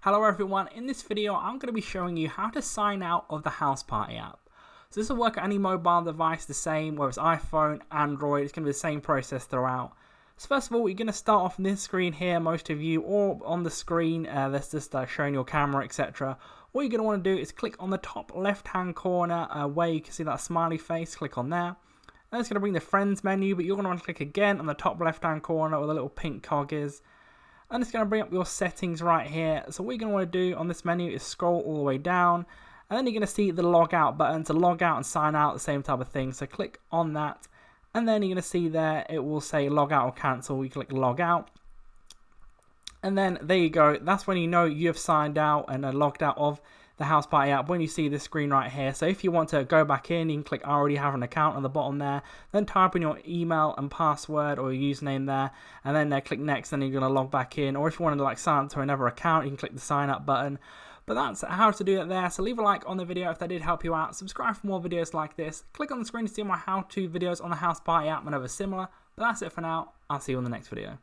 Hello everyone, in this video I'm going to be showing you how to sign out of the Houseparty app. So this will work on any mobile device the same, whether it's iPhone, Android, it's going to be the same process throughout. So first of all, you're going to start off on this screen here, most of you, or on the screen that's just showing your camera, etc. What you're going to want to do is click on the top left hand corner where you can see that smiley face, click on there. And it's going to bring the friends menu, but you're going to want to click again on the top left hand corner where the little pink cog is. And it's going to bring up your settings right here. So what you're going to want to do on this menu is scroll all the way down, and then you're going to see the logout button to log out and sign out, the same type of thing. So click on that, and then you're going to see there it will say log out or cancel. You click log out, and then there you go. That's when you know you have signed out and logged out of the Houseparty app, when you see this screen right here. So if you want to go back in, you can click I already have an account on the bottom there, then type in your email and password or your username there, and then click next, and you're going to log back in. Or if you wanted to sign up to another account, you can click the sign up button. But that's how to do it there. So leave a like on the video if that did help you out. Subscribe for more videos like this. Click on the screen to see my how-to videos on the Houseparty app and other similar. But that's it for now. I'll see you on the next video.